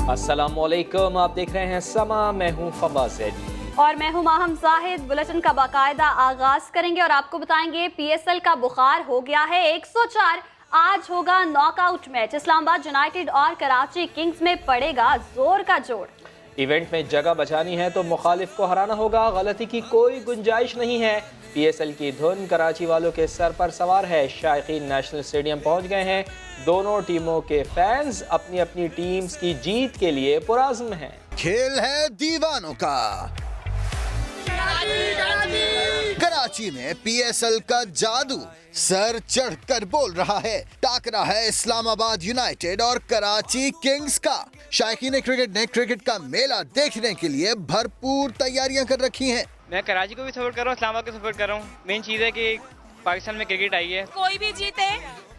अस्सलामुअलैकुम, आप देख रहे हैं समा। मैं हूं फवाज अली और मैं हूं माहम जाहिद। बुलेटिन का बाकायदा आगाज करेंगे और आपको बताएंगे पीएसएल का बुखार हो गया है 104। आज होगा नॉकआउट मैच, इस्लामाबाद यूनाइटेड और कराची किंग्स में पड़ेगा जोर का जोड़। इवेंट में जगह बचानी है तो मुखालिफ को हराना होगा, गलती की कोई गुंजाइश नहीं है। पीएसएल की धुन कराची वालों के सर पर सवार है। शायकीन नेशनल स्टेडियम पहुंच गए हैं। दोनों टीमों के फैंस अपनी अपनी टीम्स की जीत के लिए पुराज़्म हैं। खेल है दीवानों का। कराची में पीएसएल का जादू सर चढ़कर बोल रहा है। टाकरा है इस्लामाबाद यूनाइटेड और कराची किंग्स का। शायकीन क्रिकेट ने क्रिकेट का मेला देखने के लिए भरपूर तैयारियां कर रखी हैं। मैं कराची को भी सपोर्ट कर रहा हूँ, इस्लामाबाद को सपोर्ट कर रहा हूँ। मेन चीज़ है कि पाकिस्तान में क्रिकेट आई है, कोई भी जीते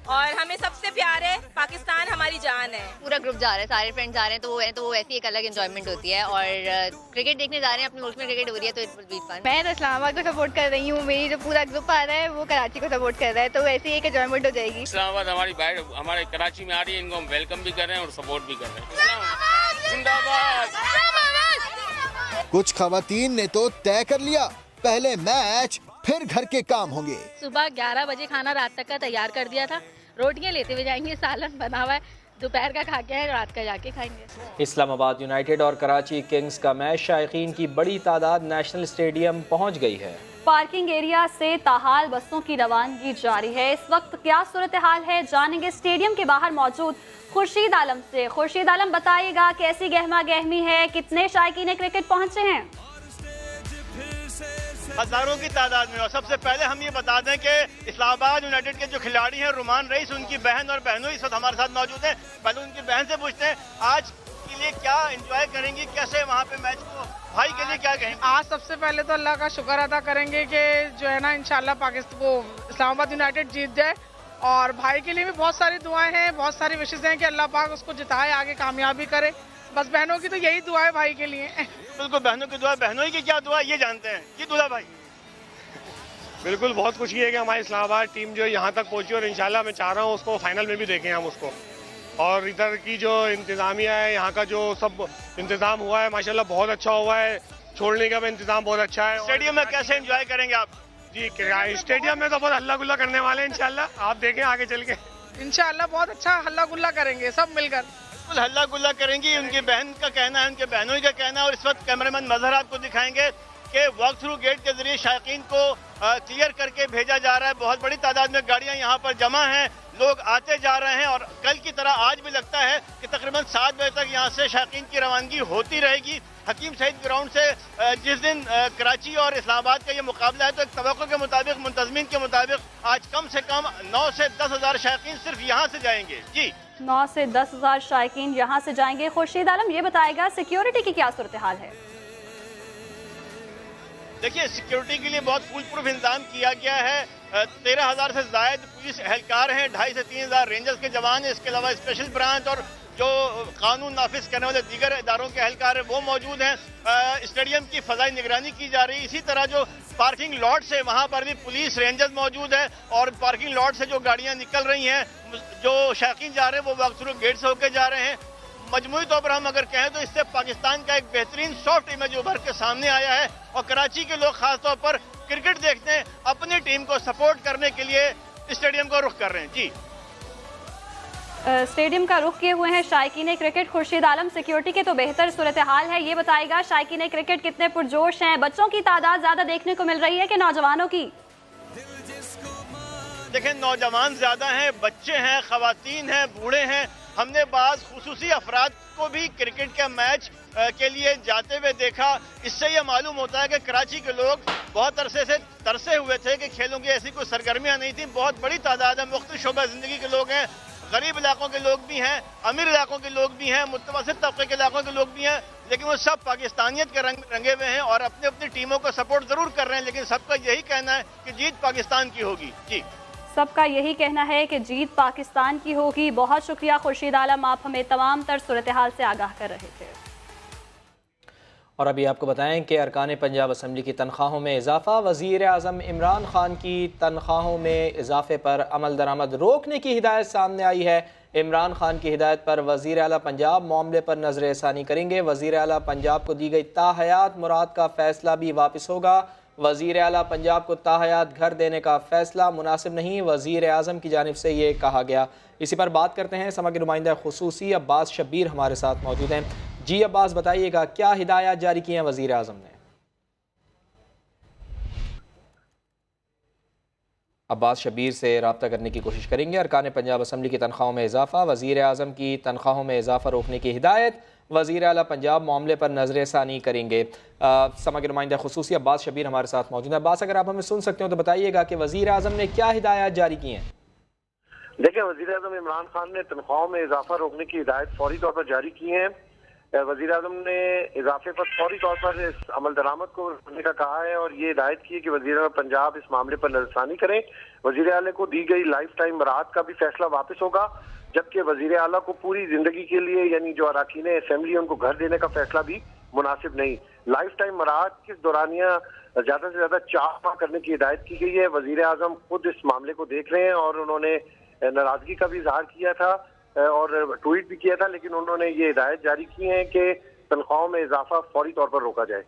और हमें सबसे प्यार है पाकिस्तान, हमारी जान है। पूरा ग्रुप जा रहा है, सारे फ्रेंड्स जा रहे हैं, तो वो ऐसी एक अलग एंजॉयमेंट होती है। और क्रिकेट देखने जा रहे हैं, अपने मुल्क में क्रिकेट हो रही है तो इट विल बी फन। मैं तो इस्लामाबाद को सपोर्ट कर रही हूँ, मेरी जो पूरा ग्रुप आ रहा है वो कराची को सपोर्ट कर रहा है, तो ऐसी एक एंजॉयमेंट हो जाएगी। इस्लामाबाद हमारी भाई हमारे कराची में आ रही है, इनको हम वेलकम भी कर रहे हैं और सपोर्ट भी कर रहे हैं। जिंदाबाद। कुछ खवातीन ने तो तय कर लिया, पहले मैच फिर घर के काम होंगे। सुबह 11 बजे खाना रात तक का तैयार कर दिया था, रोटियां लेते हुए जाएंगे, सालन बना हुआ है, दोपहर का खा के है, रात का जाके खाएंगे। इस्लामाबाद यूनाइटेड और कराची किंग्स का मैच, शायकीन की बड़ी तादाद नेशनल स्टेडियम पहुंच गई है। पार्किंग एरिया से ताहाल बसों की रवानगी जारी है। इस वक्त क्या सूरत हाल है, जानेंगे स्टेडियम के बाहर मौजूद खुर्शीद आलम से। खुर्शीद आलम, बताइएगा कैसी गहमा गहमी है, कितने शायकीन क्रिकेट पहुंचे हैं? हजारों की तादाद में। और सबसे पहले हम ये बता दें कि इस्लामाबाद यूनाइटेड के जो खिलाड़ी हैं, रुमान रईस, उनकी बहन और बहनों इस वक्त हमारे साथ मौजूद हैं। पहले उनकी बहन से पूछते हैं आज के लिए क्या एंजॉय करेंगी, कैसे वहाँ पे मैच को, भाई के लिए क्या कहेंगे? आज सबसे पहले तो अल्लाह का शुक्र अदा करेंगे कि जो है ना इंशाल्लाह पाकिस्तान को इस्लामाबाद यूनाइटेड जीत जाए। और भाई के लिए भी बहुत सारी दुआएं हैं, बहुत सारी विशेष हैं कि अल्लाह पाक उसको जिताए, आगे कामयाबी करे। बस बहनों की तो यही दुआ है भाई के लिए। बिल्कुल, बहनों की दुआ। बहनों की क्या दुआ ये जानते हैं कि दुआ भाई। बिल्कुल, बहुत खुशी है कि हमारी इस्लामाबाद टीम जो यहाँ तक पहुँची और इंशाल्लाह मैं चाह रहा हूँ उसको फाइनल में भी देखें हम उसको। और इधर की जो इंतजामिया है, यहाँ का जो सब इंतजाम हुआ है माशाल्लाह बहुत अच्छा हुआ है। छोड़ने का भी इंतजाम बहुत अच्छा है। स्टेडियम में कैसे एंजॉय करेंगे आप? जी, स्टेडियम में तो बहुत हल्ला गुल्ला करने वाले हैं इंशाल्लाह, आप देखें आगे चल के। इंशाल्लाह बहुत अच्छा हल्ला गुल्ला करेंगे सब मिलकर। बिल्कुल हल्ला गुल्ला करेंगी, उनकी बहन का कहना है, उनके बहनों का कहना है। और इस वक्त कैमरामैन मजहर आपको दिखाएंगे कि वॉक थ्रू गेट के जरिए शायकीन को क्लियर करके भेजा जा रहा है। बहुत बड़ी तादाद में गाड़ियां यहाँ पर जमा हैं, लोग आते जा रहे हैं। और कल की तरह आज भी लगता है कि तकरीबन 7 बजे तक यहाँ से शायकीन की रवानगी होती रहेगी। हकीम सईद ग्राउंड से जिस दिन कराची और इस्लामाबाद का ये मुकाबला है, तो एक तवक्को के मुताबिक, मुंतजमीन के मुताबिक आज कम से कम 9 से 10 हज़ार शायकीन सिर्फ यहाँ से जाएंगे। जी, 9 से 10 हज़ार शायकीन यहाँ से जाएंगे। खुर्शीद आलम, ये बताएगा सिक्योरिटी की क्या सूरत हाल है? देखिए, सिक्योरिटी के लिए बहुत फुल प्रूफ इंतजाम किया गया है। 13,000 से जायद पुलिस एहलकार हैं, 2,500 से 3,000 रेंजर्स के जवान हैं। इसके अलावा स्पेशल ब्रांच और जो कानून नाफिज करने वाले दीगर इदारों के एहलकार हैं वो मौजूद हैं। स्टेडियम की फजाई निगरानी की जा रही है। इसी तरह जो पार्किंग लॉट से वहाँ पर भी पुलिस रेंजर्स मौजूद है। और पार्किंग लॉट से जो गाड़ियाँ निकल रही हैं, जो शायकीन जा रहे हैं, वो वॉक थ्रू गेट से होकर जा रहे हैं। मजमूई तौर पर हम अगर कहें तो इससे पाकिस्तान का एक बेहतरीन सॉफ्ट इमेज उभर के सामने आया है। और कराची के लोग खासतौर पर क्रिकेट देखते हैं, अपनी टीम को सपोर्ट करने के लिए स्टेडियम का रुख कर रहे हैं। जी, स्टेडियम का रुख किए हुए हैं शायकीन क्रिकेट। खुर्शीद आलम, सिक्योरिटी के तो बेहतर सूरत हाल है, ये बताएगा शायकीन क्रिकेट कितने पुरजोश हैं? बच्चों की तादाद ज्यादा देखने को मिल रही है कि नौजवानों की? देखें, नौजवान ज्यादा हैं, बच्चे हैं, खवातीन हैं, बूढ़े हैं। हमने बाज़ खुसूसी अफराद को भी क्रिकेट के मैच के लिए जाते हुए देखा। इससे यह मालूम होता है कि कराची के लोग बहुत अरसे से तरसे हुए थे कि खेलों की ऐसी कोई सरगर्मियां नहीं थी। बहुत बड़ी तादाद में मुख्तलिफ शोबा ज़िंदगी के लोग हैं, गरीब इलाकों के लोग भी हैं, अमीर इलाकों के लोग भी हैं, मुतवस्सित तबके के इलाकों के लोग भी हैं। लेकिन वो सब पाकिस्तानियत के रंगे हुए हैं और अपनी अपनी टीमों को सपोर्ट जरूर कर रहे हैं। लेकिन सबका यही कहना है कि जीत पाकिस्तान की होगी। जी, सबका यही कहना है कि जीत पाकिस्तान की होगी। बहुत शुक्रिया खुर्शीद आलम, आप हमें तमाम तर सूरत हाल से आगाह कर रहे थे। और अभी आपको बताएं कि अरकान पंजाब असम्बली की तनख्वाहों में इजाफा। वज़ीर आज़म इमरान खान की तनख्वाहों में इजाफे पर अमल दरामद रोकने की हिदायत सामने आई है। इमरान खान की हिदायत पर वज़ीर आला पंजाब मामले पर नजर षानी करेंगे। वज़ीर आला पंजाब को दी गई ताहयात मुराद का फैसला भी वापस होगा। वज़ीर आला पंजाब को ताहयात घर देने का फैसला मुनासिब नहीं, वज़ीर आज़म की जानिब से ये कहा गया। इसी पर बात करते हैं। समा के नुमाइंदा खुसूसी अब्बास शब्बीर हमारे साथ मौजूद हैं। जी अब्बास, बताइएगा क्या हिदायत जारी की हैं वज़ीर आज़म ने? अब्बास शब्बीर से रब्ता करने की कोशिश करेंगे। अरकान पंजाब असम्बली की तनख्वाहों में इजाफा, वज़ीर आज़म की तनख्वाहों में इजाफा रोकने की हिदायत, वज़ीर आला पंजाब मामले पर नजर षानी करेंगे। समा के नुमाइंदा खुसूसी अब्बास शब्बीर हमारे साथ मौजूद है। अब्बास, अगर आप हमें सुन सकते हो तो बताइएगा कि वज़ीर आज़म ने क्या हिदायत जारी की हैं? देखिए, वज़ीर आज़म इमरान खान ने तनख्वाहों में इजाफा रोकने की हिदायत फौरी तौर पर जारी की है। वज़ीर आज़म ने इजाफे पर फौरी तौर पर इस अमल दरामद को रोकने का कहा है और ये हिदायत की है कि वज़ीर आला पंजाब इस मामले पर नज़रसानी करें। वज़ीर आला को दी गई लाइफ टाइम बरात का भी फैसला वापस होगा, जबकि वज़ीर आला को पूरी जिंदगी के लिए यानी जो अरकान असेंबली उनको घर देने का फैसला भी मुनासिब नहीं। लाइफ टाइम बरात के दौरानिया ज्यादा से ज्यादा 4 माह करने की हिदायत की गई है। वज़ीर आज़म खुद इस मामले को देख रहे हैं और उन्होंने नाराजगी का भी इजहार किया था और ट्वीट भी किया था, लेकिन उन्होंने ये हिदायत जारी की है कि तनख्वाहों में इजाफा फौरी तौर पर रोका जाए।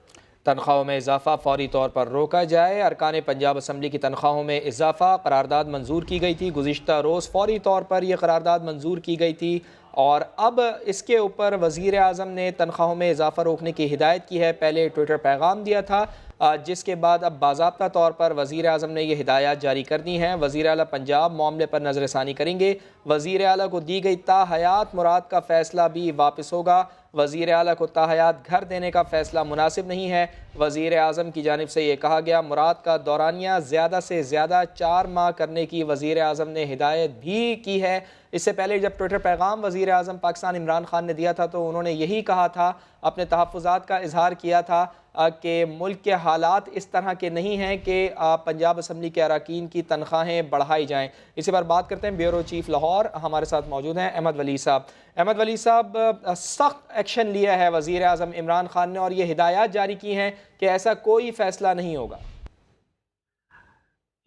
तनख्वाहों में इजाफा फौरी तौर पर रोका जाए। अरकान पंजाब असम्बली की तनख्वाहों में इजाफा करारदाद मंजूर की गई थी। गुज़िश्ता रोज़ फौरी तौर पर यह करारदाद मंजूर की गई थी और अब इसके ऊपर वज़ीर आज़म ने तनख्वाहों में इजाफा रोकने की हिदायत की है। पहले ट्विटर पैगाम दिया था, जिसके बाद अब बाज़ाब्ता तौर पर वज़ीर आज़म ने यह हिदायत जारी कर दी हैं। वज़ीर आला पंजाब मामले पर नजर षानी करेंगे। वज़ीर आला को दी गई ताहयात मुराद का फ़ैसला भी वापस होगा। वज़ीर आला को ताहयात घर देने का फ़ैसला मुनासिब नहीं है। वज़ीर आज़म की जानिब से ये कहा गया। मुराद का दौरानिया ज़्यादा से ज़्यादा 4 माह करने की वज़ीर आज़म ने हिदायत भी की है। इससे पहले जब ट्विटर पैगाम वज़ीर आज़म पाकिस्तान इमरान खान ने दिया था तो उन्होंने यही कहा था, अपने तहफ़्फ़ुज़ात का इजहार किया था कि मुल्क के हालात इस तरह के नहीं हैं कि पंजाब असम्बली के अरकान की तनख्वाहें बढ़ाई जाएँ। इसी पर बात करते हैं। ब्यूरो चीफ लाहौर हमारे साथ मौजूद हैं अहमद वली साहब। अहमद वली साहब, सख्त एक्शन लिया है वज़ीर आज़म इमरान खान ने और ये हिदायत जारी की हैं कि ऐसा कोई फ़ैसला नहीं होगा।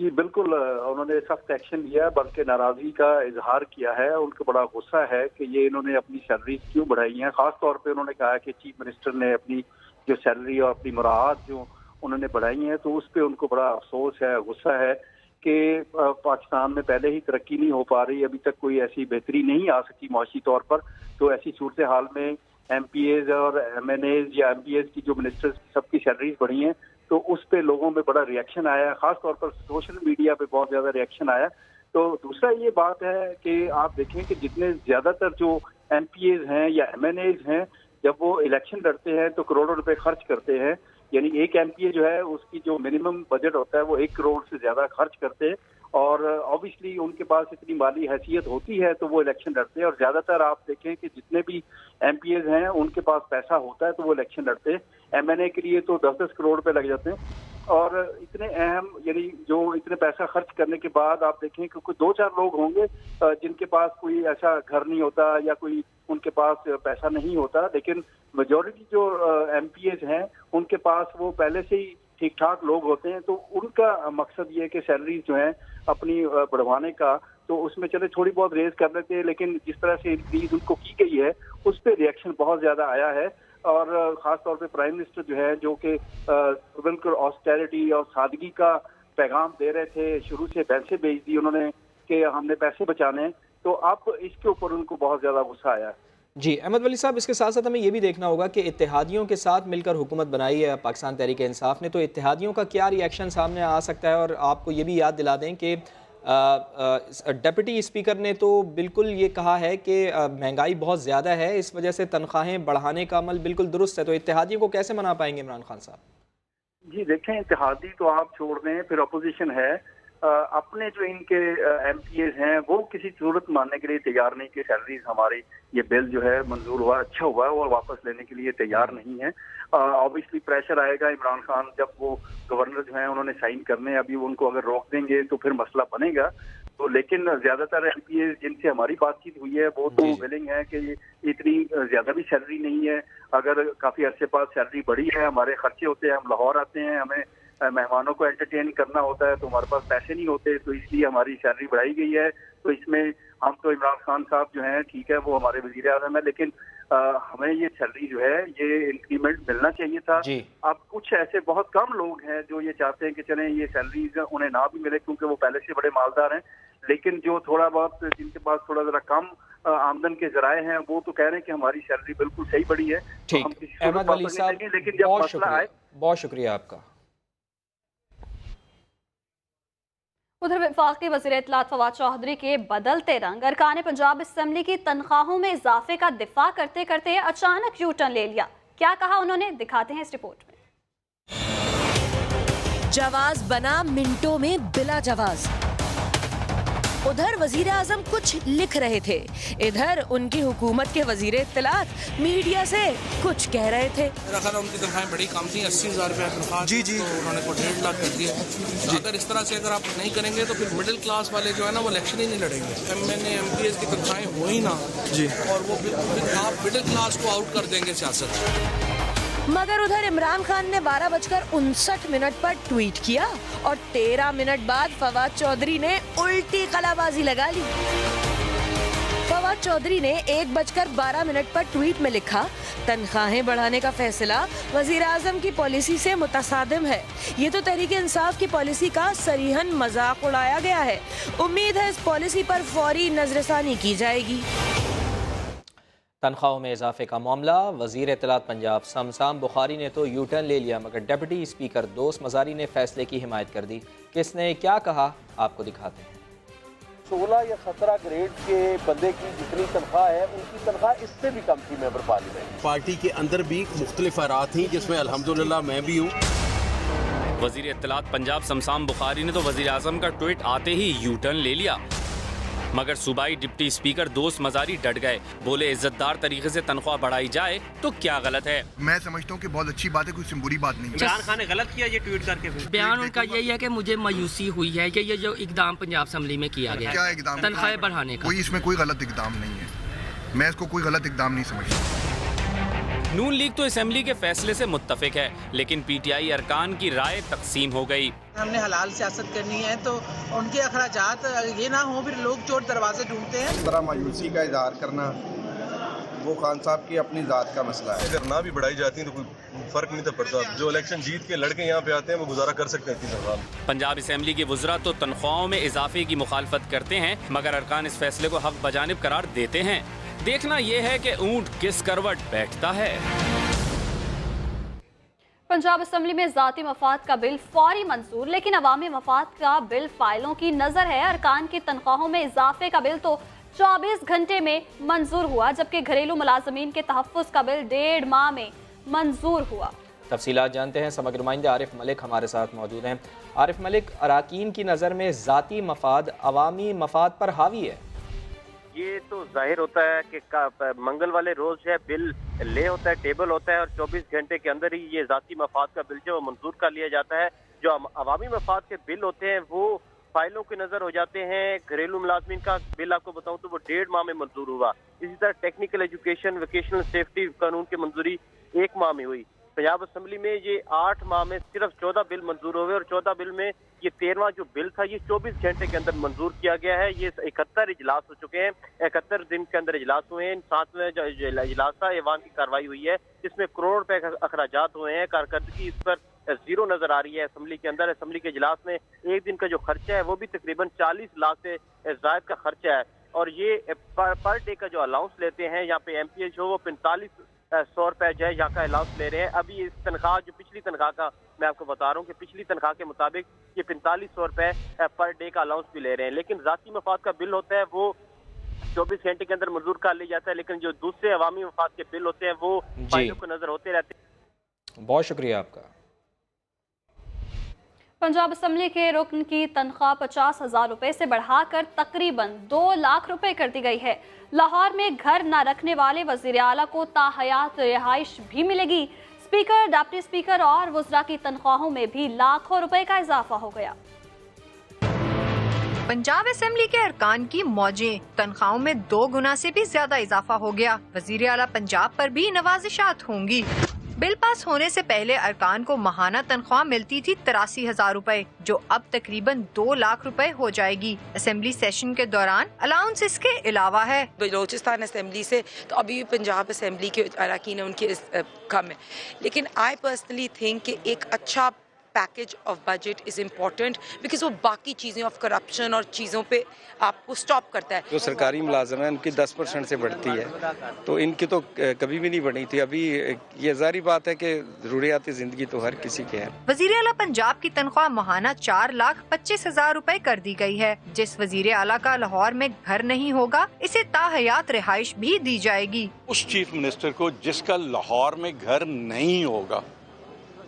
जी बिल्कुल, उन्होंने सख्त एक्शन लिया, बल्कि नाराजगी का इजहार किया है। उनको बड़ा गुस्सा है कि ये इन्होंने अपनी सैलरी क्यों बढ़ाई हैं। खास तौर पे उन्होंने कहा कि चीफ मिनिस्टर ने अपनी जो सैलरी और अपनी मुराद जो उन्होंने बढ़ाई हैं, तो उस पर उनको बड़ा अफसोस है, गुस्सा है कि पाकिस्तान में पहले ही तरक्की नहीं हो पा रही, अभी तक कोई ऐसी बेहतरी नहीं आ सकी माशी तौर पर। तो ऐसी सूरत हाल में MPAs और MNAs या MPAs की जो मिनिस्टर्स सबकी सैलरीज बढ़ी हैं, तो उस पे लोगों में बड़ा रिएक्शन आया, खास तौर पर सोशल मीडिया पे बहुत ज्यादा रिएक्शन आया। तो दूसरा ये बात है कि आप देखें कि जितने ज्यादातर जो MPAs हैं या MNAs हैं, जब वो इलेक्शन लड़ते हैं तो करोड़ों रुपए खर्च करते हैं। यानी एक MPA जो है उसकी जो मिनिमम बजट होता है वो 1 करोड़ से ज्यादा खर्च करते हैं और ऑब्वियसली उनके पास इतनी माली हैसियत होती है तो वो इलेक्शन लड़ते हैं। और ज्यादातर आप देखें कि जितने भी MPAs हैं उनके पास पैसा होता है तो वो इलेक्शन लड़ते हैं। MNA के लिए तो 10-10 करोड़ रुपए लग जाते हैं और इतने अहम यानी जो इतने पैसा खर्च करने के बाद आप देखें कि कोई 2-4 लोग होंगे जिनके पास कोई ऐसा घर नहीं होता या कोई उनके पास पैसा नहीं होता, लेकिन मेजॉरिटी जो MPAs हैं उनके पास वो पहले से ही ठीक ठाक लोग होते हैं। तो उनका मकसद ये है कि सैलरीज जो है अपनी बढ़वाने का, तो उसमें चले थोड़ी बहुत रेज कर लेते हैं, लेकिन जिस तरह से इंक्रीज उनको की गई है उस पर रिएक्शन बहुत ज्यादा आया है। और खास तौर पे प्राइम मिनिस्टर जो है, जो कि बिल्कुल ऑस्टेरिटी और सादगी का पैगाम दे रहे थे, शुरू से पैसे भेज दी उन्होंने कि हमने पैसे बचाने, तो अब इसके ऊपर उनको बहुत ज्यादा गुस्सा आया है। जी अहमद वली साहब, इसके साथ साथ हमें ये भी देखना होगा कि इत्तेहादियों के साथ मिलकर हुकूमत बनाई है पाकिस्तान तहरीक इंसाफ ने, तो इत्तेहादियों का क्या रिएक्शन सामने आ सकता है? और आपको ये भी याद दिला दें कि डिप्टी स्पीकर ने तो बिल्कुल ये कहा है कि महंगाई बहुत ज़्यादा है, इस वजह से तनख्वाहें बढ़ाने का अमल बिल्कुल दुरुस्त है। तो इत्तेहादियों को कैसे मना पाएंगे इमरान खान साहब? जी देखें, इत्तेहादी तो आप छोड़ दें, फिर अपोजिशन है, अपने जो इनके MPAs हैं वो किसी सूरत मानने के लिए तैयार नहीं कि सैलरीज हमारी ये बिल जो है मंजूर हुआ, अच्छा हुआ है, और वापस लेने के लिए तैयार नहीं है। ऑब्वियसली प्रेशर आएगा इमरान खान, जब वो गवर्नर जो है उन्होंने साइन करने, अभी उनको अगर रोक देंगे तो फिर मसला बनेगा। तो लेकिन ज्यादातर एमपीए जिनसे हमारी बातचीत हुई है वो तो विलिंग है कि इतनी ज्यादा भी सैलरी नहीं है, अगर काफी अरसे बाद सैलरी बढ़ी है, हमारे खर्चे होते हैं, हम लाहौर आते हैं, हमें मेहमानों को एंटरटेन करना होता है, तो हमारे पास पैसे नहीं होते, तो इसलिए हमारी सैलरी बढ़ाई गई है। तो इसमें हम तो इमरान खान साहब जो हैं ठीक है वो हमारे वजीर आज़म है, लेकिन हमें ये सैलरी जो है ये इंक्रीमेंट मिलना चाहिए था। अब कुछ ऐसे बहुत कम लोग हैं जो ये चाहते हैं कि चलें ये सैलरी उन्हें ना भी मिले क्योंकि वो पहले से बड़े मालदार हैं, लेकिन जो थोड़ा बहुत जिनके पास थोड़ा जरा कम आमदन के जराए हैं वो तो कह रहे हैं कि हमारी सैलरी बिल्कुल सही बढ़ी है। ठीक, अहमद वली साहब लेकिन जब मसला आए, बहुत शुक्रिया आपका। उधर वफाकी वज़ीर इत्तलात फवाद चौधरी के बदलते रंग, अरकान पंजाब असम्बली की तनख्वाहों में इजाफे का दिफा करते करते अचानक यू टर्न ले लिया। क्या कहा उन्होंने, दिखाते हैं इस रिपोर्ट में। जवाज बना मिनटों में बिला जवाज। उधर वजीर आजम कुछ लिख रहे थे, इधर उनकी हुकूमत के वजीर इत्तलात मीडिया से कुछ कह रहे थे। मेरा ख्याल उनकी तनख्वाहें बड़ी कम थी, 80,000 रुपया तनख्वाह, जी तो उन्होंने को 1.5 लाख कर दिया। अगर इस तरह से अगर आप नहीं करेंगे तो फिर मिडिल क्लास वाले जो है ना वो इलेक्शन ही नहीं लड़ेंगे। MNA MPs की तनख्वाहें हो ही ना जी, और वो आप मिडिल क्लास को आउट कर देंगे सियासत। मगर उधर इमरान खान ने 12:59 पर ट्वीट किया और 13 मिनट बाद फवाद चौधरी ने उल्टी कलाबाजी लगा ली। फवाद चौधरी ने 1:12 पर ट्वीट में लिखा, तनख्वाहें बढ़ाने का फैसला वजीर आजम की पॉलिसी से मुतसादिम है। ये तो तहरीक इंसाफ की पॉलिसी का सरीहन मजाक उड़ाया गया है। उम्मीद है इस पॉलिसी पर फौरी नजरसानी की जाएगी। तनख्वाहों में इजाफे का मामला, वज़ीर इत्तलात पंजाब शमशाम बुखारी ने तो यू टर्न ले लिया, मगर डिप्टी स्पीकर दोस्त मज़ारी ने फैसले की हिमायत कर दी। किसने क्या कहा आपको दिखाते हैं। 16 या 17 ग्रेड के बंदे की जितनी तनख्वाह है उनकी तनख्वाह इससे भी कम थी मेंबर पार्लियामेंट। पार्टी के अंदर भी मुख्तलिफ आरात थी जिसमें अल्हम्दुलिल्लाह मैं भी हूँ। वज़ीर इत्तलात पंजाब शमशाम बुखारी ने तो वज़ीर आज़म का ट्वीट आते ही यू टर्न ले लिया, मगर सूबाई डिप्टी स्पीकर दोस्त मज़ारी डट गए। बोले इज्जतदार तरीके से तनख्वाह बढ़ाई जाए तो क्या गलत है। मैं समझता हूँ कि बहुत अच्छी बात है, कोई बुरी बात नहीं। इमरान खान ने गलत किया ये ट्वीट करके। बयान उनका यही है कि मुझे मायूसी हुई है कि ये जो इकदाम पंजाब असम्बली में किया गया, क्या इकदाम, तनख्वाहें बढ़ाने का, कोई इसमें कोई गलत इकदाम नहीं है, मैं इसको कोई गलत इकदाम नहीं समझता। नून लीग तो असेंबली के फैसले से मुत्तफिक है, लेकिन PTI अरकान की राय तकसीम हो गई। हमने हलाल सियासत करनी है तो उनके अखराजात ये ना हो फिर लोग चोर दरवाजे ढूंढते हैं। इस तरह मायूसी का इजहार करना वो खान साहब की अपनी जात का मसला है। अगर ना भी बढ़ाई जाती है तो कोई फर्क नहीं था पड़ता। जो इलेक्शन जीत के लड़के यहाँ पे आते हैं वो गुजारा कर सकते हैं। पंजाब असेंबली के वुज़रा तो तनख्वाहों में इजाफे की मुखालफत करते हैं, मगर अरकान इस फैसले को हक बजानिब करार देते हैं। देखना यह है कि ऊंट किस करवट बैठता है। पंजाब असम्बली में ज़ाती मफाद का बिल फौरी मंजूर, लेकिन अवामी मफाद का बिल फाइलों की नजर है। अरकान की तनख्वाहों में इजाफे का बिल तो 24 घंटे में मंजूर हुआ, जबकि घरेलू मुलाजमीन के तहफ़्फ़ुज़ का बिल 1.5 माह में मंजूर हुआ। तफसीलात जानते हैं, समग्र नुमाइंदे आरिफ मलिक हमारे साथ मौजूद हैं। आरिफ मलिक, अराकीन की नज़र में ज़ाती मफाद अवामी मफाद पर हावी है। ये तो जाहिर होता है कि मंगल वाले रोज जो है बिल ले होता है, टेबल होता है और 24 घंटे के अंदर ही ये ज़ाती मफाद का बिल जो मंजूर कर लिया जाता है। जो अवामी मफाद के बिल होते हैं वो फाइलों की नज़र हो जाते हैं। घरेलू मुलाजमीन का बिल आपको बताऊं तो वो 1.5 माह में मंजूर हुआ। इसी तरह टेक्निकल एजुकेशन, वोकेशनल सेफ्टी कानून की मंजूरी 1 माह में हुई। पंजाब असम्बली में ये 8 माह में सिर्फ 14 बिल मंजूर हुए और 14 बिल में ये 13वां जो बिल था ये 24 घंटे के अंदर मंजूर किया गया है। ये 71 इजलास हो चुके हैं, 71 दिन के अंदर इजलास हुए हैं। 7वें जो इजलास था ऐवान की कार्रवाई हुई है, इसमें करोड़ रुपए का अखराजात हुए हैं। कारकर्दगी इस पर 0 नजर आ रही है असम्बली के अंदर। असम्बली के इजलास में एक दिन का जो खर्चा है वो भी तकरीबन 40 लाख से जायद का खर्चा है। और ये पर डे का जो अलाउंस लेते हैं यहाँ पे MPA जो वो 4500 रुपए जो है यहाँ का अलाउंस ले रहे हैं। अभी इस तनख्वाह जो पिछली तनख्वाह का मैं आपको बता रहा हूँ कि पिछली तनख्वाह के मुताबिक ये 4500 रुपए पर डे का अलाउंस भी ले रहे हैं। लेकिन ज़ाती मफाद का बिल होता है वो 24 घंटे के अंदर मंजूर कर लिया जाता है, लेकिन जो दूसरे अवामी मफाद के बिल होते हैं वो फाइलों को नजर होते रहते हैं। बहुत शुक्रिया आपका। पंजाब असम्बली के रुकन की तनख्वाह 50,000 रुपए से बढ़ाकर तकरीबन 2 लाख रुपए कर दी गई है। लाहौर में घर न रखने वाले वज़ीर आला को ताहयात रिहाइश भी मिलेगी। स्पीकर, डिप्टी स्पीकर और वुज़रा की तनख्वाहों में भी लाखों रुपए का इजाफा हो गया। पंजाब असेंबली के अरकान की मौजें, तनख्वाहों में 2 गुना से भी ज्यादा इजाफा हो गया। वजीर आला पंजाब पर भी नवाजिशात होंगी। बिल पास होने से पहले अरकान को माहाना तनख्वाह मिलती थी 83,000 रुपए, जो अब तकरीबन 2 लाख रुपए हो जाएगी। असेंबली सेशन के दौरान अलाउंस इसके अलावा है। बलोचिस्तान असेंबली से तो अभी भी पंजाब असेंबली के अरकान है उनकी कम है, लेकिन आई पर्सनली थिंक कि एक अच्छा package of budget is important because वो बाकी चीज़ें ऑफ करप्शन और चीज़ों पे आपको स्टॉप करता है। जो सरकारी मुलाजम है उनकी 10% से बढ़ती है, तो इनकी तो कभी भी नहीं बढ़ी थी। अभी ये जारी बात है कि ज़रूरियाती ज़िंदगी तो हर किसी के है। वजीर आला पंजाब की तनख्वाह माहाना 4,25,000 रुपए कर दी गई है। जिस वजीर आला का लाहौर में घर नहीं होगा, इसे ताहयात रिहाइश भी दी जाएगी। उस चीफ मिनिस्टर को जिसका लाहौर में घर नहीं होगा,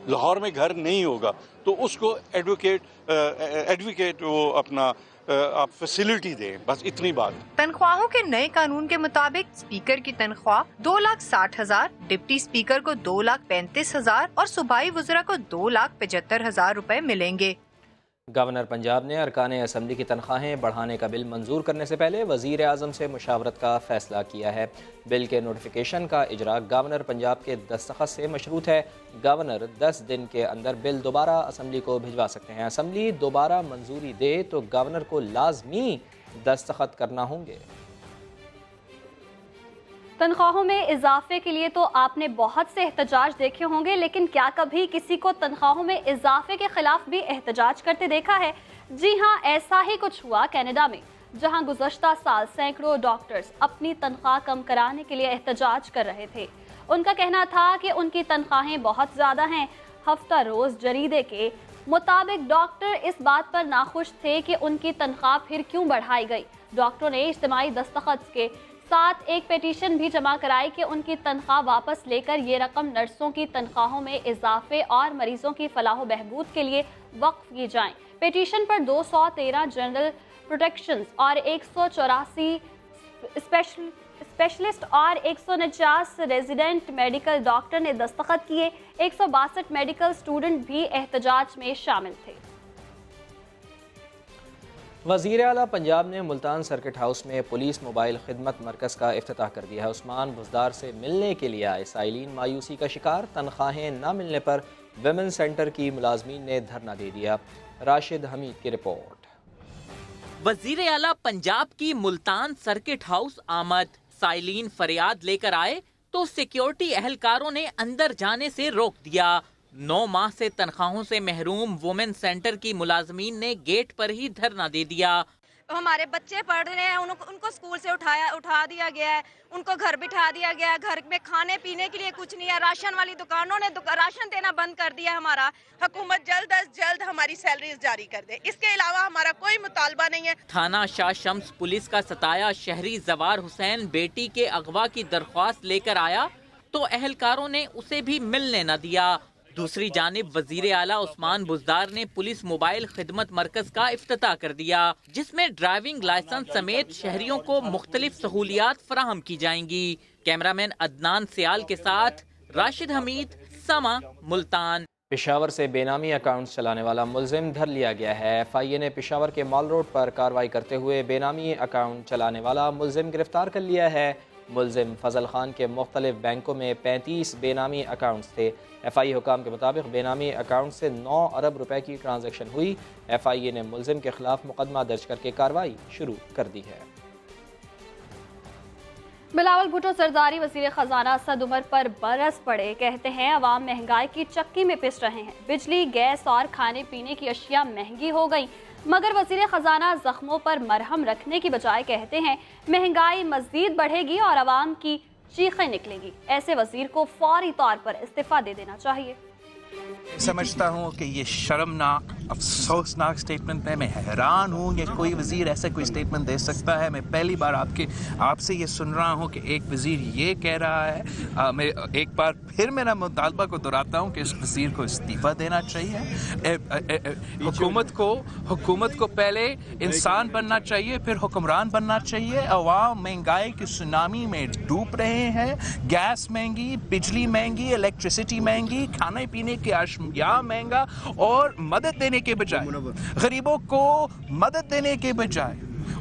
लाहौर में घर नहीं होगा, तो उसको एडवोकेट वो अपना आप फैसिलिटी दें, बस इतनी बात। तनख्वाहों के नए कानून के मुताबिक स्पीकर की तनख्वाह 2,60,000, डिप्टी स्पीकर को 2,35,000 और सूबाई वज़रा को 2,75,000 रुपए मिलेंगे। गवर्नर पंजाब ने अरकान असम्बली की तनख्वाहें बढ़ाने का बिल मंजूर करने से पहले वज़ीर आज़म से मुशावरत का फ़ैसला किया है। बिल के नोटिफिकेशन का इजरा गवर्नर पंजाब के दस्तखत से मशरूत है। गवर्नर 10 दिन के अंदर बिल दोबारा असम्बली को भिजवा सकते हैं। असम्बली दोबारा मंजूरी दे तो गवर्नर को लाजमी दस्तखत करना होंगे। तनख्वाहों में इजाफे के लिए तो आपने बहुत से एहतजाज देखे होंगे, लेकिन क्या कभी किसी को तनख्वाहों में इजाफे के खिलाफ भी एहतजाज करते देखा है? जी हाँ, ऐसा ही कुछ हुआ कनाडा में, जहां गुज़श्ता साल सैकड़ों डॉक्टर्स अपनी तनख्वाह कम कराने के लिए एहतजाज कर रहे थे। उनका कहना था कि उनकी तनख्वाहें बहुत ज़्यादा हैं। हफ्ता रोज़ जरीदे के मुताबिक डॉक्टर इस बात पर नाखुश थे कि उनकी तनख्वाह फिर क्यों बढ़ाई गई। डॉक्टरों ने इज्तिमाई दस्तखत के साथ एक पिटीशन भी जमा कराई कि उनकी तनख्वाह वापस लेकर ये रकम नर्सों की तनख्वाहों में इजाफे और मरीजों की फलाह बहबूद के लिए वक्फ की जाएं। पिटीशन पर 213 जनरल प्रोटेक्शंस और 184 स्पेशलिस्ट और 149 रेजिडेंट मेडिकल डॉक्टर ने दस्तखत किए। 162 मेडिकल स्टूडेंट भी एहतजाज में शामिल थे। वज़ीर आला पंजाब ने मुल्तान सर्किट हाउस में पुलिस मोबाइल खिदमत मरकज़ का इफ्तिताह कर दिया है। उस्मान बुज़दार से मिलने के लिए आए साइलिन मायूसी का शिकार। तनख्वाहें न मिलने पर विमेन सेंटर की मुलाजमीन ने धरना दे दिया। राशिद हमीद की रिपोर्ट। वज़ीर आला पंजाब की मुल्तान सर्किट हाउस आमद। साइलिन फरियाद लेकर आए तो सिक्योरिटी एहलकारों ने अंदर जाने से रोक दिया। 9 माह से तनख्वाहों से महरूम वुमेन सेंटर की मुलाजमीन ने गेट पर ही धरना दे दिया। हमारे बच्चे पढ़ रहे हैं, उनको स्कूल से उठा दिया गया है, उनको घर बिठा दिया गया है। घर में खाने पीने के लिए कुछ नहीं है। राशन वाली दुकानों ने राशन देना बंद कर दिया। हमारा हुकूमत जल्द अज जल्द हमारी सैलरीज जारी कर दे, इसके अलावा हमारा कोई मुतालबा नहीं है। थाना शाह शम्स पुलिस का सताया शहरी जवार हुसैन बेटी के अगवा की दरख्वास्त लेकर आया तो एहलकारों ने उसे भी मिलने न दिया। दूसरी जानिब वजीर आला उस्मान बुज़दार ने पुलिस मोबाइल खिदमत मरकज का इफ्तिताह कर दिया, जिसमें ड्राइविंग लाइसेंस समेत शहरियों को मुख्तलिफ सहूलियात फराहम की जाएंगी। कैमरामैन अदनान सियाल के साथ राशिद हमीद, समा, मुल्तान। पेशावर से बेनामी अकाउंट चलाने वाला मुलजिम धर लिया गया है। FIA ने पेशावर के मॉल रोड पर कार्रवाई करते हुए बेनामी अकाउंट चलाने वाला मुलजिम गिरफ्तार कर लिया है। मुलजिम फजल खान के मुख्तलिफ बैंकों में 35 बेनामी अकाउंट्स थे। FIA हुकाम के मुताबिक बेनामी अकाउंट से 9 अरब रुपए की ट्रांजैक्शन हुई। FIA ने मुलजिम के खिलाफ मुकदमा दर्ज करके कार्रवाई शुरू कर दी है। बिलावल भुट्टो सरदारी वज़ीर ख़जाना असद उमर पर बरस पड़े। कहते हैं अवाम महंगाई की चक्की में पिस रहे हैं। बिजली, गैस और खाने पीने की अशिया महंगी हो गई, मगर वज़ीर ख़जाना ज़ख्मों पर मरहम रखने की बजाय कहते हैं महंगाई मज़ीद बढ़ेगी और अवाम की चीखें निकलेंगी। ऐसे वज़ीर को फौरी तौर पर इस्तीफ़ा दे देना चाहिए। समझता हूँ कि ये शर्मनाक, अफसोसनाक स्टेटमेंट है। मैं हैरान हूँ कि कोई वज़ीर ऐसा कोई स्टेटमेंट दे सकता है। मैं पहली बार आपसे ये सुन रहा हूँ कि एक वज़ीर ये कह रहा है। मैं एक बार फिर मेरा मुतालबा को दोहराता हूँ कि इस वज़ीर को इस्तीफ़ा देना चाहिए। हुकूमत को पहले इंसान बनना चाहिए, फिर हुक्मरान बनना चाहिए। अवाम महंगाई की सुनामी में डूब रहे हैं। गैस महंगी, बिजली महंगी, इलेक्ट्रिसिटी महंगी, खाने पीने की अशिया महंगा और मदद देने देने के बजाय, गरीबों को मदद देने के बजाय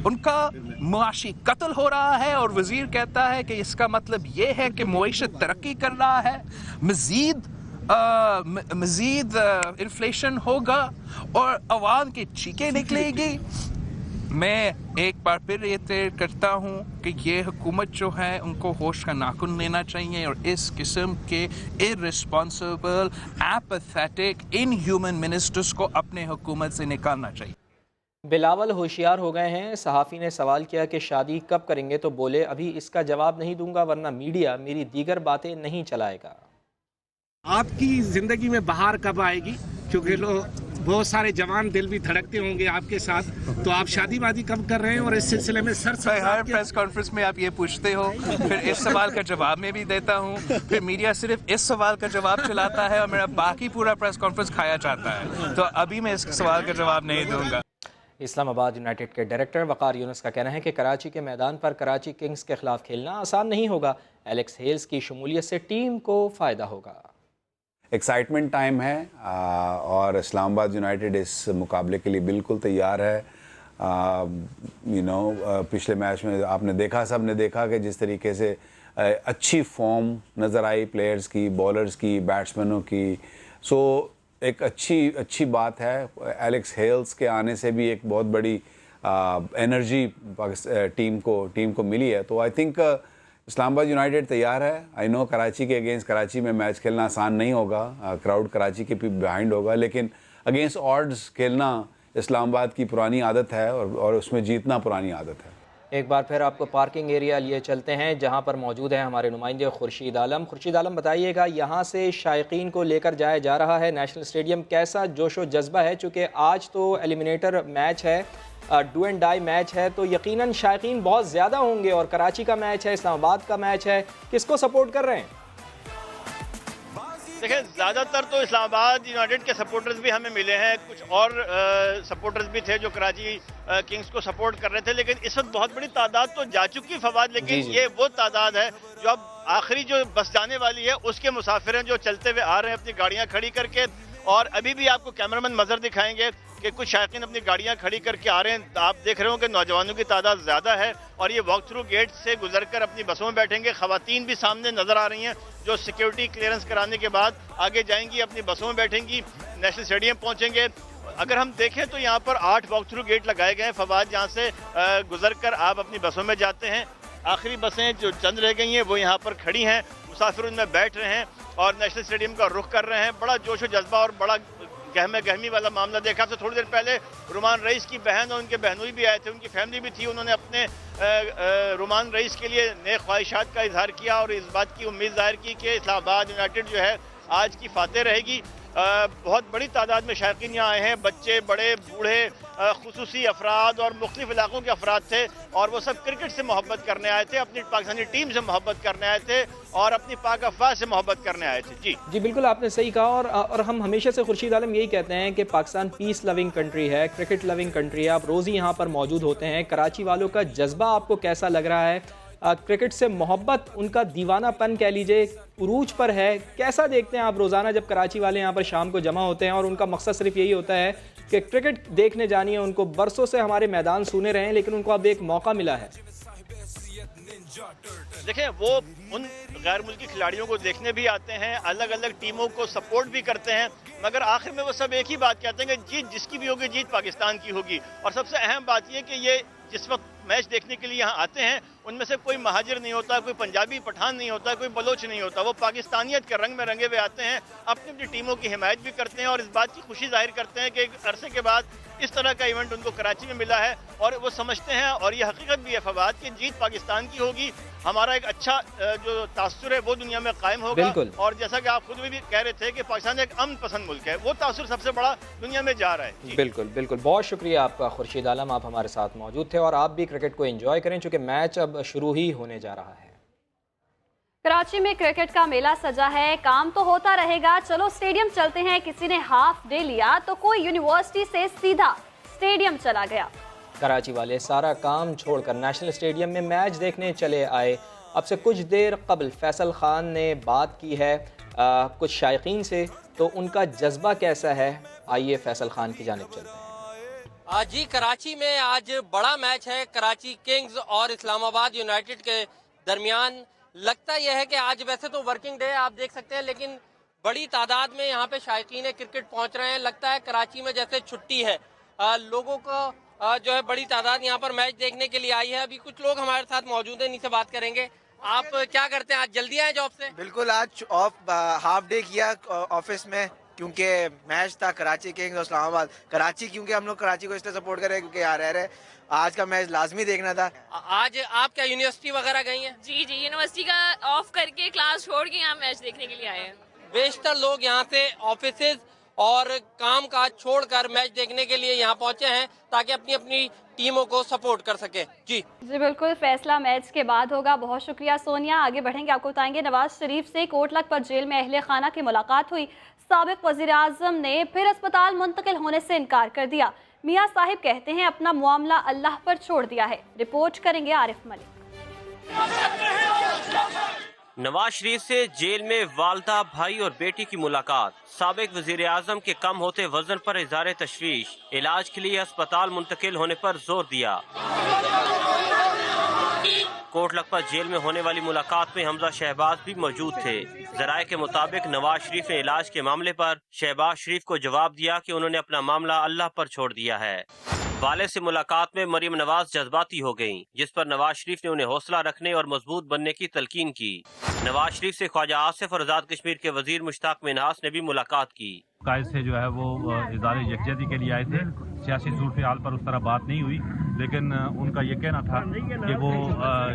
उनका मुआशी कत्ल हो रहा है, और वजीर कहता है कि इसका मतलब ये है कि मुईशत तरक्की कर रहा है, मजीद इन्फ्लेशन होगा और अवाम की चीखें निकलेगी। मैं एक बार फिर रिएटेट करता हूँ कि ये हुकूमत जो है उनको होश का नाखून लेना चाहिए और इस किस्म के इररिस्पॉन्सिबल, एपैथेटिक, इनह्यूमन मिनिस्टर्स को अपने हुकूमत से निकालना चाहिए। बिलावल होशियार हो गए हैं। सहाफ़ी ने सवाल किया कि शादी कब करेंगे, तो बोले अभी इसका जवाब नहीं दूंगा वरना मीडिया मेरी दीगर बातें नहीं चलाएगा। आपकी ज़िंदगी में बहार कब आएगी, क्योंकि बहुत सारे जवान दिल भी धड़कते होंगे आपके साथ, तो आप शादी वादी कब कर रहे हैं? और इस सिलसिले में हर प्रेस कॉन्फ्रेंस में आप ये पूछते हो, फिर इस सवाल का जवाब मैं भी देता हूँ, फिर मीडिया सिर्फ इस सवाल का जवाब चलाता है और मेरा बाकी पूरा प्रेस कॉन्फ्रेंस खाया जाता है, तो अभी मैं इस सवाल का जवाब नहीं दूंगा। इस्लामाबाद यूनाइटेड के डायरेक्टर वकार यूनुस का कहना है कि कराची के मैदान पर कराची किंग्स के खिलाफ खेलना आसान नहीं होगा। एलेक्स हेल्स की शमूलियत से टीम को फ़ायदा होगा। एक्साइटमेंट टाइम है और इस्लामाबाद यूनाइटेड इस मुकाबले के लिए बिल्कुल तैयार है। पिछले मैच में आपने देखा, सब ने देखा कि जिस तरीके से अच्छी फॉर्म नज़र आई प्लेयर्स की, बॉलर्स की, बैट्समैनों की। सो एक अच्छी बात है। एलेक्स हेल्स के आने से भी एक बहुत बड़ी एनर्जी टीम को मिली है। तो आई थिंक इस्लामाबाद यूनाइटेड तैयार है। आई नो कराची के अगेंस्ट कराची में मैच खेलना आसान नहीं होगा, क्राउड कराची के भी बिहाइंड होगा, लेकिन अगेंस्ट ऑड्स खेलना इस्लामाबाद की पुरानी आदत है और उसमें जीतना पुरानी आदत है। एक बार फिर आपको पार्किंग एरिया लिए चलते हैं जहां पर मौजूद है हमारे नुमाइंदे खुर्शीद आलम। खुर्शीद आलम, बताइएगा यहां से शायकीन को लेकर जाया जा रहा है नेशनल स्टेडियम, कैसा जोशो जज्बा है? चूँकि आज तो एलिमिनेटर मैच है, डू एंड डाई मैच है, तो यकीनन शायकीन बहुत ज़्यादा होंगे और कराची का मैच है, इस्लामाबाद का मैच है, किसको सपोर्ट कर रहे हैं? देखिए, ज़्यादातर तो इस्लामाबाद यूनाइटेड के सपोर्टर्स भी हमें मिले हैं, कुछ और सपोर्टर्स भी थे जो कराची किंग्स को सपोर्ट कर रहे थे, लेकिन इस वक्त बहुत बड़ी तादाद तो जा चुकी फवाद, लेकिन ये वो तादाद है जो अब आखिरी जो बस जाने वाली है उसके मुसाफिर हैं जो चलते हुए आ रहे हैं अपनी गाड़ियाँ खड़ी करके। और अभी भी आपको कैमरामैन मंजर दिखाएंगे कि कुछ शायकीन अपनी गाड़ियां खड़ी करके आ रहे हैं। आप देख रहे हो कि नौजवानों की तादाद ज़्यादा है और ये वॉक थ्रू गेट से गुजरकर अपनी बसों में बैठेंगे। ख़वातीन भी सामने नज़र आ रही हैं जो सिक्योरिटी क्लियरेंस कराने के बाद आगे जाएंगी, अपनी बसों में बैठेंगी, नेशनल स्टेडियम पहुँचेंगे। अगर हम देखें तो यहाँ पर 8 वॉक थ्रू गेट लगाए गए हैं फवाद, जहाँ से गुजरकर आप अपनी बसों में जाते हैं। आखिरी बसें जो चंद रह गई हैं वो यहाँ पर खड़ी हैं, मुसाफिर उनमें बैठ रहे हैं और नेशनल स्टेडियम का रुख कर रहे हैं। बड़ा जोश व जज्बा और बड़ा गहमी वाला मामला देखा। आपसे थोड़ी देर पहले रुमान रईस की बहन और उनके बहनोई भी आए थे, उनकी फैमिली भी थी, उन्होंने अपने रुमान रईस के लिए नए ख्वाहिशात का इजहार किया और इस बात की उम्मीद जाहिर की कि इस्लामाबाद यूनाइटेड जो है आज की फातेह रहेगी। बहुत बड़ी तादाद में शायकीन यहाँ आए हैं, बच्चे, बड़े, बूढ़े, खुसूसी अफराद और मुख्तलिफ इलाकों के अफराद थे और वो सब क्रिकेट से मोहब्बत करने आए थे, अपनी पाकिस्तानी टीम से मोहब्बत करने आए थे और अपनी पाक अफवाह से मोहब्बत करने आए थे। जी बिल्कुल, आपने सही कहा। और हम हमेशा से खुर्शीद आलम यही कहते हैं कि पाकिस्तान पीस लविंग कंट्री है, क्रिकेट लविंग कंट्री है। आप रोज़ ही यहाँ पर मौजूद होते हैं। कराची वालों का जज्बा आपको कैसा लग रहा है? क्रिकेट से मोहब्बत, उनका दीवानापन कह लीजिए, उरूज पर है। कैसा देखते हैं आप रोज़ाना जब कराची वाले यहाँ पर शाम को जमा होते हैं और उनका मकसद सिर्फ यही होता है कि क्रिकेट देखने जानी है? उनको बरसों से हमारे मैदान सुने रहे हैं, लेकिन उनको अब एक मौका मिला है। देखें, वो उन गैर मुल्की खिलाड़ियों को देखने भी आते हैं, अलग अलग टीमों को सपोर्ट भी करते हैं, मगर आखिर में वो सब एक ही बात कहते हैं कि जीत जिसकी भी होगी, जीत पाकिस्तान की होगी। और सबसे अहम बात यह कि ये जिस वक्त मैच देखने के लिए यहाँ आते हैं उनमें से कोई महाजिर नहीं होता, कोई पंजाबी पठान नहीं होता, कोई बलोच नहीं होता। वो पाकिस्तानियत के रंग में रंगे हुए आते हैं, अपनी अपनी टीमों की हिमायत भी करते हैं और इस बात की खुशी जाहिर करते हैं कि एक अरसे के बाद इस तरह का इवेंट उनको कराची में मिला है और वो समझते हैं और ये हकीकत भी है फवाद कि जीत पाकिस्तान की होगी। हमारा एक अच्छा जो तासुर है वो दुनिया में कायम होगा और जैसा कि आप खुद भी कह रहे थे कि पाकिस्तान एक अमन पसंद मुल्क है, वो तासुर सबसे बड़ा दुनिया में जा रहा है। बिल्कुल बिल्कुल, बहुत शुक्रिया आपका खुर्शीद आलम, आप हमारे साथ मौजूद थे और आप भी क्रिकेट को एंजॉय करें चूँकि मैच अब शुरू ही होने जा रहा है। कराची में क्रिकेट का मेला सजा है, काम तो होता रहेगा। चलो स्टेडियम चलते हैं। किसी ने हाफ डे लिया तो कोई यूनिवर्सिटी से सीधा स्टेडियम चला गया। कराची वाले सारा काम छोड़कर नेशनल स्टेडियम में मैच देखने चले आए। अब से कुछ देर कबल फैसल खान ने बात की है कुछ शायकीन से, तो उनका जज्बा कैसा है आइए फैसल खान की जानिब चलते हैं। जी, कराची में आज बड़ा मैच है कराची किंग्स और इस्लामाबाद यूनाइटेड के दरमियान। लगता यह है कि आज वैसे तो वर्किंग डे आप देख सकते हैं, लेकिन बड़ी तादाद में यहाँ पे शायकीन क्रिकेट पहुँच रहे हैं। लगता है कराची में जैसे छुट्टी है, लोगों को जो है बड़ी तादाद यहाँ पर मैच देखने के लिए आई है। अभी कुछ लोग हमारे साथ मौजूद हैं, इनसे बात करेंगे। आप क्या करते हैं, आज जल्दी आए जॉब से? बिल्कुल, आज ऑफ हाफ डे किया ऑफिस में, क्योंकि मैच था कराची किंग्स और इस्लामाबाद। कराची क्योंकि हम लोग कराची को इसलिए सपोर्ट कर रहे हैं क्योंकि यहाँ रह रहे, आज का मैच लाजमी देखना था। आज आप क्या यूनिवर्सिटी वगैरह गई हैं? जी, यूनिवर्सिटी का ऑफ करके क्लास छोड़ के यहाँ मैच देखने के लिए आए हैं। बेशतर लोग यहाँ से ऑफिसेज और काम काज छोड़कर मैच देखने के लिए यहाँ पहुँचे हैं ताकि अपनी अपनी टीमों को सपोर्ट कर सके। जी बिल्कुल, फैसला मैच के बाद होगा। बहुत शुक्रिया सोनिया। आगे बढ़ेंगे, आपको बताएंगे नवाज शरीफ से कोटलखपत जेल में अहले खाना की मुलाकात हुई। साबिक वज़ीर आज़म ने फिर अस्पताल मुंतकिल होने से इनकार कर दिया। मियाँ साहिब कहते हैं अपना मामला अल्लाह पर छोड़ दिया है। रिपोर्ट करेंगे आरिफ मलिक। नवाज शरीफ से जेल में वालदा, भाई और बेटी की मुलाकात। साबिक वजीर आजम के कम होते वजन पर इज़हार तशवीश, इलाज के लिए अस्पताल मुंतकिल होने पर जोर दिया। कोटलखपत जेल में होने वाली मुलाकात में हमजा शहबाज भी मौजूद थे। जराये के मुताबिक नवाज शरीफ ने इलाज के मामले पर शहबाज शरीफ को जवाब दिया कि उन्होंने अपना मामला अल्लाह पर छोड़ दिया है। वाले से मुलाकात में मरियम नवाज जज्बाती हो गयीं, जिस पर नवाज शरीफ ने उन्हें हौसला रखने और मजबूत बनने की तलकीन की। नवाज शरीफ से ख्वाजा आसिफ और आजाद कश्मीर के वजीर मुश्ताक मिन्हास ने भी मुलाकात की। कायद से जो है वो इज़हार यकजहती के लिए आए थे। सियासी सूरत हाल पर उस तरह बात नहीं हुई, लेकिन उनका ये कहना था कि वो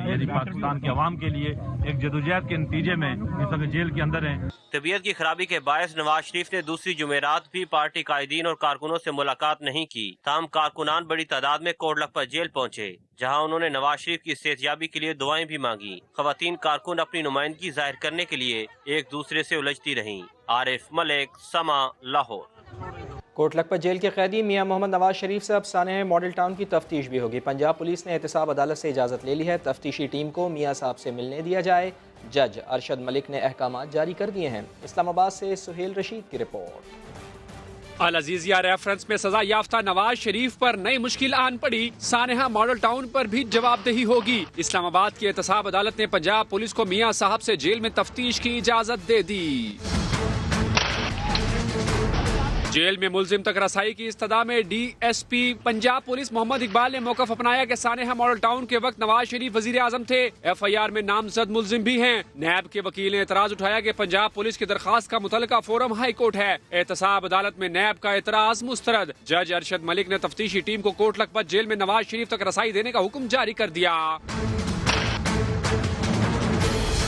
यानी पाकिस्तान के अवाम के लिए एक जदोजहद के नतीजे में इस वक्त जेल के अंदर हैं। तबीयत की खराबी के बायस नवाज शरीफ ने दूसरी जुमेरात भी पार्टी कायदीन और कारकुनों से मुलाकात नहीं की। ताहम कारकुनान बड़ी तादाद में कोटलखपत जेल पहुँचे, जहाँ उन्होंने नवाज शरीफ की सेहतयाबी के लिए दुआएं भी मांगी। खवातीन कारकुन अपनी नुमाइंदगी जाहिर करने के लिए एक दूसरे से उलझती रहीं। आरिफ मलिक, समा, लाहौर। कोटलखपत जेल के कैदी मियां मोहम्मद नवाज शरीफ से अब सानेह मॉडल टाउन की तफ्तीश भी होगी। पंजाब पुलिस ने एहतसाब अदालत से इजाज़त ले ली है। तफ्तीशी टीम को मियां साहब से मिलने दिया जाए। जज अरशद मलिक ने अहकाम जारी कर दिए हैं। इस्लामाबाद से सुहेल रशीद की रिपोर्ट। अल अजीजिया रेफरेंस में सजा याफ्ता नवाज शरीफ पर नई मुश्किल आन पड़ी। सानेहा मॉडल टाउन पर भी जवाबदेही होगी। इस्लामाबाद की एहतसाब अदालत ने पंजाब पुलिस को मियां साहब से जेल में तफ्तीश की इजाजत दे दी। जेल में मुलजिम तक रसाई की इस्तदा में DSP पंजाब पुलिस मोहम्मद इकबाल ने मौकफ अपनाया कि सानेहा मॉडल टाउन के वक्त नवाज शरीफ वजीर आजम थे। FIR में नामजद मुलजिम भी हैं। नैब के वकील ने एतराज उठाया कि पंजाब पुलिस की दरखास्त का मुतलका फोरम हाई कोर्ट है। एहतसाब अदालत में नैब का एतराज मुस्तरद। जज अरशद मलिक ने तफ्तीशी टीम को कोटलखपत जेल में नवाज शरीफ तक रसाई देने का हुक्म जारी कर दिया।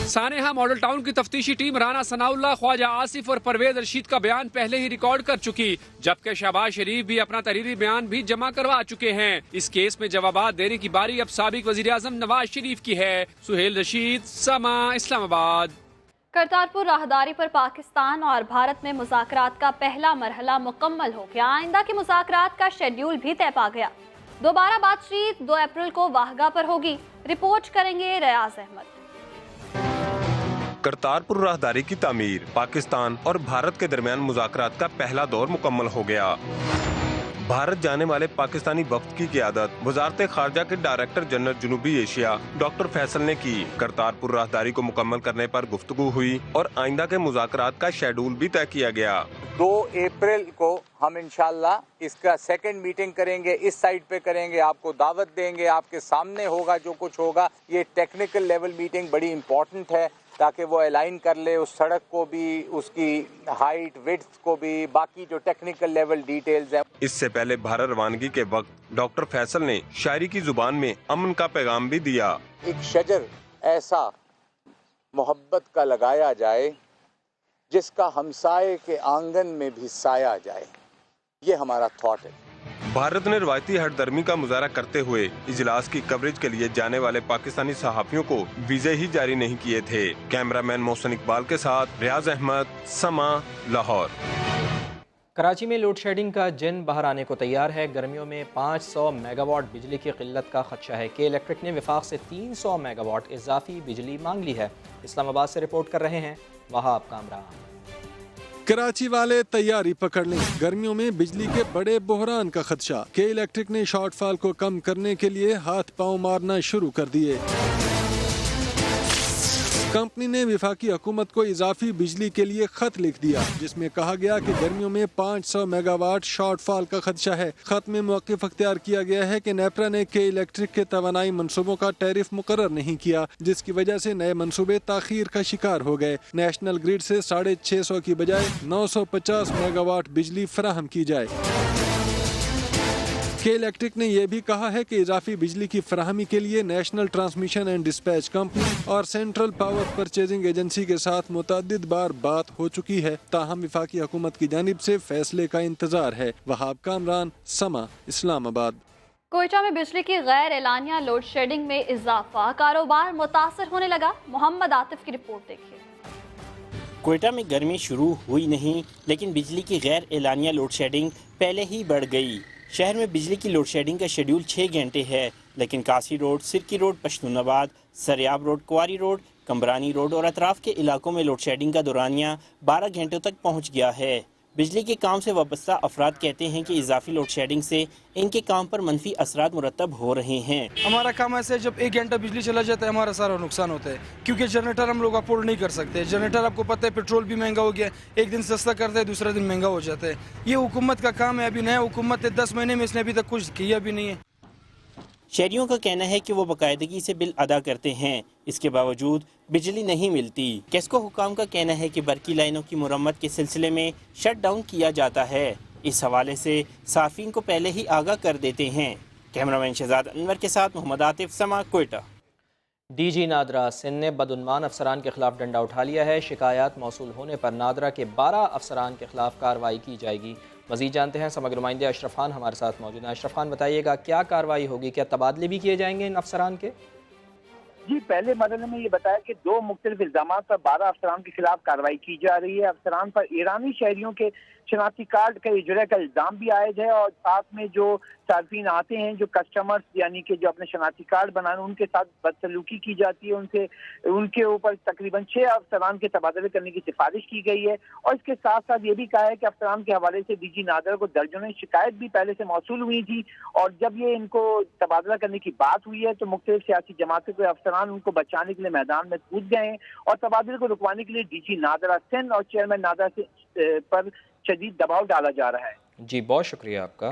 सानेहा मॉडल टाउन की तफ्तीशी टीम राना सनाउल्लाह, ख्वाजा आसिफ और परवेज रशीद का बयान पहले ही रिकॉर्ड कर चुकी, जबकि शहबाज शरीफ भी अपना तहरीरी बयान भी जमा करवा चुके हैं। इस केस में जवाबात देने की बारी अब साबिक वजीर आजम नवाज शरीफ की है। सुहेल रशीद, समा, इस्लामाबाद। करतारपुर राहदारी पर पाकिस्तान और भारत में मुज़ाकरात का पहला मरहला मुकम्मल हो गया। आइंदा के मुज़ाकरात का शेड्यूल भी तय पा गया। दोबारा बातचीत 2 अप्रैल को वाहगा पर होगी। रिपोर्ट करेंगे रियाज अहमद। करतारपुर राहदारी की तामीर, पाकिस्तान और भारत के दरमियान मुज़ाकरात का पहला दौर मुकम्मल हो गया। भारत जाने वाले पाकिस्तानी वफ्द की क़ियादत वज़ारत ख़ारजा के डायरेक्टर जनरल जनूबी एशिया डॉक्टर फैसल ने की। करतारपुर राहदारी को मुकम्मल करने पर गुफ्तगू हुई और आइंदा के मुज़ाकरात का शेड्यूल भी तय किया गया। 2 अप्रैल को हम इंशाल्लाह इसका सेकंड मीटिंग करेंगे, इस साइड पे करेंगे, आपको दावत देंगे, आपके सामने होगा जो कुछ होगा। ये टेक्निकल लेवल मीटिंग बड़ी इम्पोर्टेंट है ताकि वो अलाइन कर ले उस सड़क को भी, उसकी हाइट विड्थ को भी, बाकी जो टेक्निकल लेवल डिटेल्स हैं। इससे पहले भारत रवानगी के वक्त डॉक्टर फैसल ने शायरी की जुबान में अमन का पैगाम भी दिया। एक शजर ऐसा मोहब्बत का लगाया जाए जिसका हमसाये के आंगन में भी साया जाए, ये हमारा थॉट है। भारत ने रवायती हटदर्मी का मुजाहरा करते हुए इजलास की कवरेज के लिए जाने वाले पाकिस्तानी सहाफियों को वीजे ही जारी नहीं किए थे। कैमरामैन मोहसिन इकबाल के साथ रियाज अहमद, समा, लाहौर। कराची में लोड शेडिंग का जिन बाहर आने को तैयार है। गर्मियों में 500 मेगावाट बिजली की किल्लत का खदशा है। के इलेक्ट्रिक ने विफाक से 300 मेगावाट इजाफी बिजली मांग ली है। इस्लामाबाद से रिपोर्ट कर रहे हैं वहाब कामरान। कराची वाले तैयारी पकड़ लें, गर्मियों में बिजली के बड़े बहरान का खदशा। के इलेक्ट्रिक ने शॉर्टफॉल को कम करने के लिए हाथ पांव मारना शुरू कर दिए। कंपनी ने विफाकी हुकूमत को इजाफी बिजली के लिए खत लिख दिया, जिसमें कहा गया कि गर्मियों में 500 मेगावाट शॉर्टफॉल का खदशा है। खत में मौक़िफ़ अख्तियार किया गया है कि नेपरा ने के इलेक्ट्रिक के तवानाई मनसूबों का टैरिफ मुकर्रर नहीं किया, जिसकी वजह से नए मनसूबे ताखीर का शिकार हो गए। नेशनल ग्रिड से 650 की बजाय 950 मेगावाट बिजली फराहम की जाए। के इलेक्ट्रिक ने यह भी कहा है कि इजाफी बिजली की फराहमी के लिए national transmission and dispatch company और सेंट्रल पावर परचेजिंग एजेंसी के साथ मुतअद्दिद बार बात हो चुकी है। ताहम विफाकी हुकूमत की जानिब से फैसले का इंतजार है। वहाब कामरान, समा, इस्लामाबाद। कोयटा में बिजली की गैर एलानिया लोड शेडिंग में इजाफा, कारोबार मुतासर होने लगा। मोहम्मद आतिफ की रिपोर्ट देखिए। कोयटा में गर्मी शुरू हुई नहीं, लेकिन बिजली की गैर एलानिया लोड शेडिंग पहले ही बढ़ गई। शहर में बिजली की लोड शेडिंग का शेड्यूल 6 घंटे है, लेकिन कासी रोड, सिरकी रोड, पश्तूनाबाद, सरियाब रोड, कुआरी रोड, कमरानी रोड और अतराफ के इलाकों में लोड शेडिंग का दौरानिया 12 घंटों तक पहुंच गया है। बिजली के काम से वाबस्ता अफराद कहते हैं कि इजाफी लोड शेडिंग से इनके काम पर मनफी असरात मुरतब हो रहे हैं। हमारा काम ऐसे जब 1 घंटा बिजली चला जाता है हमारा सारा नुकसान होता है, क्योंकि जनरेटर हम लोग अफोर्ड नहीं कर सकते। जनरेटर आपको पता है पेट्रोल भी महंगा हो गया, एक दिन सस्ता करता है दूसरा दिन महंगा हो जाता है। ये हुकूमत का काम है, अभी नया हुकूमत है, 10 महीने में इसने अभी तक कुछ किया भी नहीं है। शहरियों का कहना है कि वो बाकायदगी से बिल अदा करते हैं, इसके बावजूद बिजली नहीं मिलती। केस्को हुकाम का कहना है कि बरकी लाइनों की मुरम्मत के सिलसिले में शट डाउन किया जाता है। इस हवाले से साफिन को पहले ही आगाह कर देते हैं। कैमरामैन शहजाद अनवर के साथ मोहम्मद आतिफ, समा, कोयटा। डीजी नादरा सिंध ने बदउन्मान अफसरान के खिलाफ डंडा उठा लिया है। शिकायत मौसूल होने पर नादरा के 12 अफसरान के खिलाफ कार्रवाई की जाएगी। मज़ीद जानते हैं समग्र नुमाइंदे अशरफ खान हमारे साथ मौजूद हैं। अशरफ खान, बताइएगा क्या कार्रवाई होगी, क्या तबादले भी किए जाएंगे इन अफसरान के? जी, पहले मरहले में ये बताया कि 2 मुख्तलिफ इल्जाम पर 12 अफसरान के खिलाफ कार्रवाई की जा रही है। अफसरान पर ईरानी शहरियों के शनाख्ती कार्ड का इजरा का इल्जाम भी आयद है, और साथ में जो सार्फिन आते हैं, जो कस्टमर्स यानी कि जो अपने शनाख्ती कार्ड बनाने, उनके साथ बदसलूकी की जाती है। उनके ऊपर तकरीबन 6 अफसरान के तबादले करने की सिफारिश की गई है। और इसके साथ साथ ये भी कहा है कि अफसरान के हवाले से डीजी नादरा को दर्जनों शिकायत भी पहले से मौसूल हुई थी, और जब ये इनको तबादला करने की बात हुई है तो मुख्तलिफ सियासी जमातों के अफसरान उनको बचाने के लिए मैदान में कूद गए हैं, और तबादले को रुकवाने के लिए डीजी नादरा सिंध और चेयरमैन नादरा पर शदीद दबाव डाला जा रहा है। जी, बहुत शुक्रिया आपका।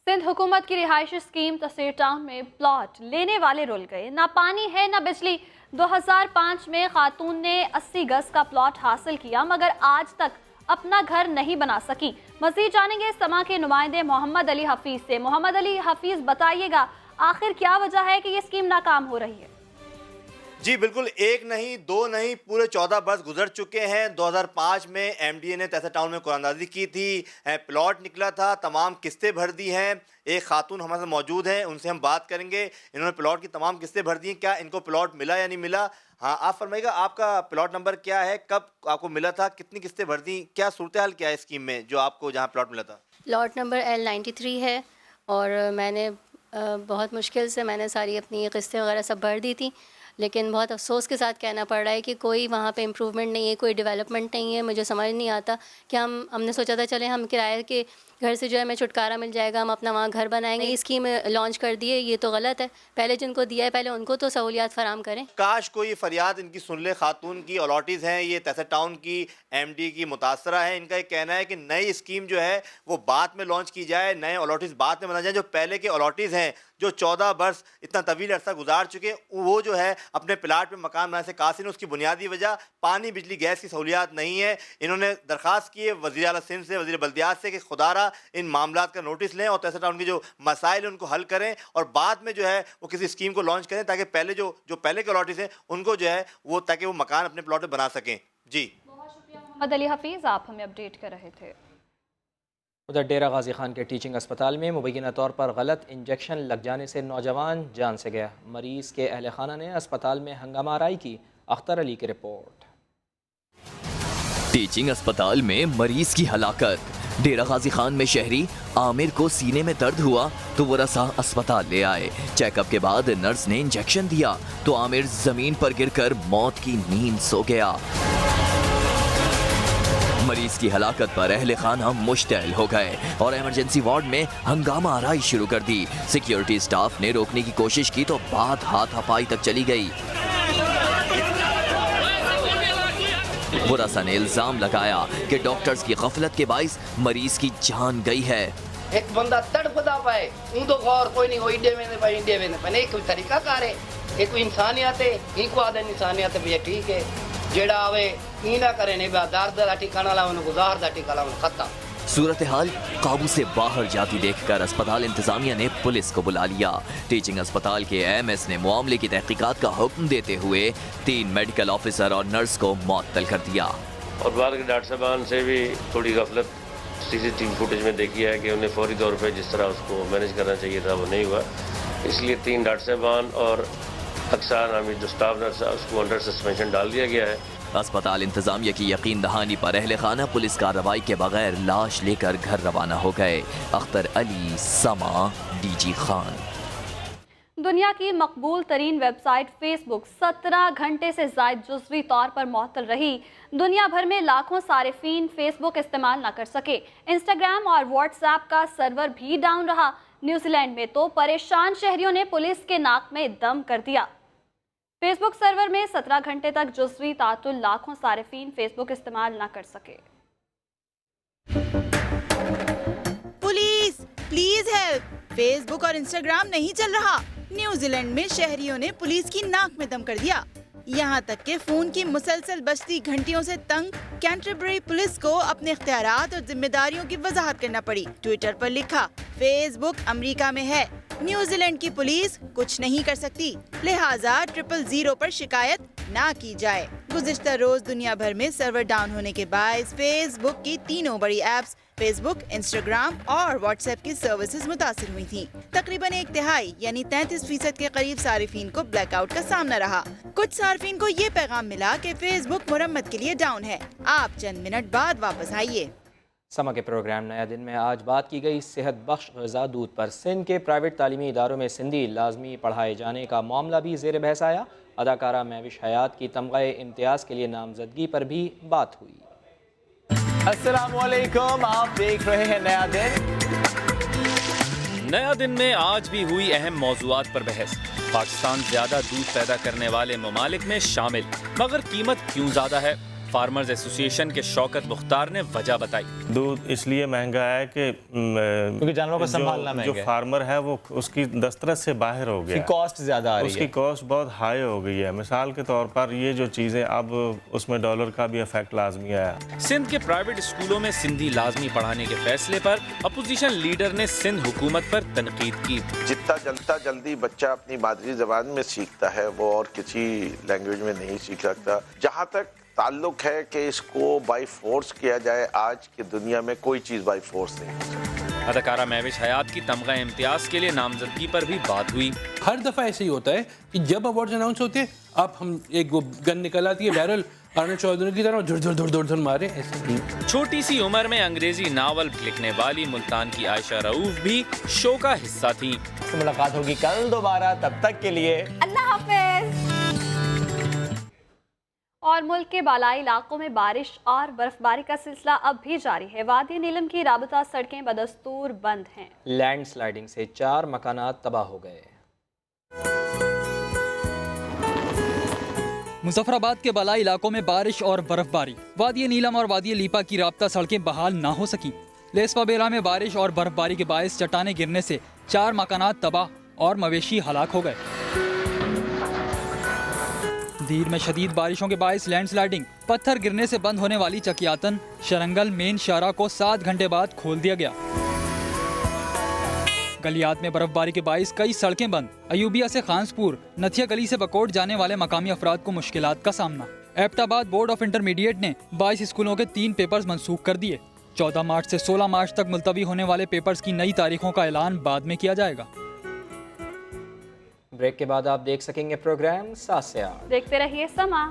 सिंध हुकूमत की रिहायशी स्कीम तहसील टाउन में प्लॉट लेने वाले रुल गए। ना पानी है ना बिजली। 2005 में खातून ने 80 गज का प्लॉट हासिल किया, मगर आज तक अपना घर नहीं बना सकी। मज़ीद जानेंगे समा के नुमाइंदे मोहम्मद अली हफीज से। मोहम्मद अली हफीज, बताइएगा आखिर क्या वजह है कि ये स्कीम नाकाम हो रही है? जी बिल्कुल, 1 नहीं 2 नहीं, पूरे 14 बरस गुजर चुके हैं। 2005 में एमडीए ने तहसील टाउन में कुरानंदाजी की थी, प्लॉट निकला था, तमाम किस्तें भर दी हैं। एक खातून हमारे साथ मौजूद हैं, उनसे हम बात करेंगे। इन्होंने प्लॉट की तमाम किस्तें भर दी हैं, क्या इनको प्लॉट मिला या नहीं मिला? हाँ, आप फरमाइएगा, आपका प्लॉट नंबर क्या है, कब आपको मिला था, कितनी किस्तें भर दी, क्या सूरत हाल क्या है स्कीम में जो आपको जहाँ प्लॉट मिला था? प्लॉट नंबर L93 है, और मैंने बहुत मुश्किल से मैंने सारी अपनी किस्तें वगैरह सब भर दी थी, लेकिन बहुत अफसोस के साथ कहना पड़ रहा है कि कोई वहाँ पे इम्प्रूवमेंट नहीं है, कोई डेवलपमेंट नहीं है। मुझे समझ नहीं आता कि हमने सोचा था चले हम किराए के घर से जो है हमें छुटकारा मिल जाएगा, हम अपना वहाँ घर बनाएंगे। ये स्कीम लॉन्च कर दी है, ये तो गलत है। पहले जिनको दिया है पहले उनको तो सहूलियात फराम करें। काश कोई फरियाद इनकी सुन ले। खातून की अलॉटीज़ हैं, ये तहसील टाउन की एमडी की मुतासरा है। इनका ये कहना है कि नई स्कीम जो है वो बाद में लॉन्च की जाए, नए अलॉटीज़ बाद में बनाए जाए। जो पहले के अलॉटीज़ हैं, जो 14 बरस इतना तवील अरसा गुजार चुके, वो जो है अपने प्लाट में मकान बनाने से कासिर। उसकी बुनियादी वजह पानी, बिजली, गैस की सहूलियात नहीं है। इन्होंने दरख्वास्त की है वज़ीर आला सिंध से, वज़ीर बल्दियात से कि खुदारा इन मामलात का नोटिस लें और तहसील टाउन के जो मसाइल उनको हल करें, और बाद में जो है वो किसी स्कीम को लॉन्च करें, ताकि पहले जो पहले के अलॉटीज़ हैं उनको जो है वो, ताकि वो मकान अपने प्लॉट में बना सकें। जी, मोहम्मद अली हफीज़, आप हमें अपडेट कर रहे थे। उधर डेरा गाजी खान के टीचिंग अस्पताल में मुबैना तौर पर गलत इंजेक्शन लग जाने से नौजवान जान से गया। मरीज के अहल खाना ने अस्पताल में हंगामा आराई की। अख्तर अली की रिपोर्ट। टीचिंग अस्पताल में मरीज की हलाकत। डेरा गाजी खान में शहरी आमिर को सीने में दर्द हुआ तो वो रसा अस्पताल ले आए। चेकअप के बाद नर्स ने इंजेक्शन दिया तो आमिर जमीन पर गिरकर मौत की नींद सो गया। मरीज की हलाकत पर अहले खाना मुश्तइल हो गए और इमरजेंसी वार्ड में हंगामा आराई शुरू कर दी। सिक्योरिटी स्टाफ ने रोकने की कोशिश की तो बात हाथापाई तक चली गई। बुरासा ने इल्जाम लगाया कि डॉक्टर्स की गफलत के बाइस मरीज की जान गई है। एक बंदा तड़पदा पाए तो गौर कोई नहीं, वो इंडिया में नहीं एक तरीका कार है, एक इंसानियत है, इनको आदन इंसानियत भैया ठीक है, जेड़ा आवे ई ना करे नहीं दर्द दा ठिकाना लाओ उनको ज़हर दा ठिकाना खत्म। सूरत हाल काबू से बाहर जाती देखकर अस्पताल इंतजामिया ने पुलिस को बुला लिया। टीचिंग अस्पताल के एएमएस ने मामले की तहकीकात का हुक्म देते हुए 3 मेडिकल ऑफिसर और नर्स को मुअत्तल कर दिया। और बाहर के डॉक्टर साहबान से भी थोड़ी गफलत सीसीटीवी फुटेज में देखी है कि उन्हें फौरी तौर पर जिस तरह उसको मैनेज करना चाहिए था वो नहीं हुआ, इसलिए 3 डॉक्टर साहबान और अक्सर नामी जो स्टाफ नर्स है उसको अंडर सस्पेंशन डाल दिया गया है। अस्पताल इंतजामिया की यकीन दहानी पर अहले खाना पुलिस कार्रवाई के बगैर लाश लेकर घर रवाना हो गए। अख्तर अली, समा, डीजी खान। दुनिया की मकबूल तरीन वेबसाइट फेसबुक 17 घंटे से ज़ायद जुज़वी तौर पर मुअत्तल रही। दुनिया भर में लाखों सारिफीन फेसबुक इस्तेमाल न कर सके। इंस्टाग्राम और व्हाट्सएप का सर्वर भी डाउन रहा। न्यूजीलैंड में तो परेशान शहरियों ने पुलिस के नाक में दम कर दिया। फेसबुक सर्वर में 17 घंटे तक जुज़वी तातुल, लाखों सारिफीन फेसबुक इस्तेमाल न कर सके। पुलिस प्लीज हेल्प, फेसबुक और इंस्टाग्राम नहीं चल रहा। न्यूजीलैंड में शहरियों ने पुलिस की नाक में दम कर दिया। यहाँ तक के फोन की मुसलसल बजती घंटियों से तंग कैंटरबरी पुलिस को अपने इख्तियारात और जिम्मेदारियों की वजाहत करना पड़ी। ट्विटर पर लिखा, फेसबुक अमेरिका में है, न्यूजीलैंड की पुलिस कुछ नहीं कर सकती, लिहाजा 000 पर शिकायत ना की जाए। गुज़िश्ता रोज दुनिया भर में सर्वर डाउन होने के बायस फेसबुक की तीनों बड़ी एप्स फेसबुक, इंस्टाग्राम और व्हाट्सएप की सर्विसेज मुतासिर हुई थी। तकरीबन 1/3 यानी 33% के करीब सारिफीन को ब्लैकआउट का सामना रहा। कुछ सारिफीन को ये पैगाम मिला कि फेसबुक मुरम्मत के लिए डाउन है, आप चंद मिनट बाद वापस आइए। समा के प्रोग्राम नया दिन में आज बात की गई सेहत बख्श ग़िज़ा दूध पर। सिंध के प्राइवेट तालीमी इदारों में सिंधी लाजमी पढ़ाए जाने का मामला भी ज़ेर बहस आया। अदाकारा महविश हयात की तमग़े इम्तियाज़ के लिए नामजदगी पर भी बात हुई। अस्सलामुअलैकुम, आप देख रहे हैं नया दिन। नया दिन में आज भी हुई अहम मौज़ूआत पर बहस। पाकिस्तान ज्यादा दूध पैदा करने वाले ममालिक में शामिल, मगर कीमत क्यों ज्यादा है? फार्मर्स एसोसिएशन के शौकत मुख्तार ने वजह बताई। दूध इसलिए महंगा है कि क्योंकि जानवरों को संभालना महंगा है। जो फार्मर है वो उसकी दस्तरस से बाहर हो गया, कॉस्ट ज्यादा आ रही है, उसकी कॉस्ट बहुत हाई हो गई है। मिसाल के तौर पर ये जो चीज़ें, अब उसमें डॉलर का भी इफेक्ट लाजमी आया। सिंध के प्राइवेट स्कूलों में सिंधी लाजमी पढ़ाने के फैसले पर अपोजिशन लीडर ने सिंध हुकूमत पर तनकीद की। जितना जल्दी बच्चा अपनी मादरी जबान में सीखता है वो और किसी लैंग्वेज में नहीं सीख सकता। जहाँ तक ताल्लुक है कि इसको बाई फोर्स किया जाए, आज की दुनिया में कोई चीज़ बाई फोर्स नहीं हो सकती। अदाकारा महविश हयात की तमग़ा इम्तियाज़ के लिए नामजदगी पर भी बात हुई। हर दफ़ा ऐसे ही होता है कि जब अवार्ड्स अनाउंस होते हैं, अब हम एक वो गन निकल आती है बैरल, आर्नल्ड चौधरी की तरह धुर मारे। ऐसे छोटी सी उम्र में अंग्रेजी नावल लिखने वाली मुल्तान की आयशा रऊफ भी शो का हिस्सा थी। मुलाकात होगी कल दोबारा, तब तक के लिए अल्लाह हाफिज। और मुल्क के बालाई इलाकों में बारिश और बर्फबारी का सिलसिला अब भी जारी है। वादी नीलम की राबता सड़कें बदस्तूर बंद हैं। लैंड स्लाइडिंग से 4 मकानात तबाह हो गए। मुजफ्फराबाद के बालाई इलाकों में बारिश और बर्फबारी, वादी नीलम और वादी लीपा की राबता सड़कें बहाल ना हो सकी। लेस्पाबेरा में बारिश और बर्फबारी के बायस चट्टानें गिरने से 4 मकानात तबाह और मवेशी हलाक हो गए। दीर में शदीद बारिशों के बायस लैंडस्लाइडिंग, पत्थर गिरने से बंद होने वाली चकियातन शरंगल मेन शाहरा को 7 घंटे बाद खोल दिया गया। गलियात में बर्फबारी के बायस कई सड़कें बंद। अयूबिया से खानसपुर, नथिया गली से बकोट जाने वाले मकामी अफराद को मुश्किलात का सामना। एबटाबाद बोर्ड ऑफ इंटरमीडिएट ने 22 स्कूलों के 3 पेपर्स मंसूख कर दिए। 14 मार्च से 16 मार्च तक मुलतवी होने वाले पेपर्स की नई तारीखों का ऐलान बाद में किया जाएगा। ब्रेक के बाद आप देख सकेंगे प्रोग्राम 7 से 8। देखते रहिए समा।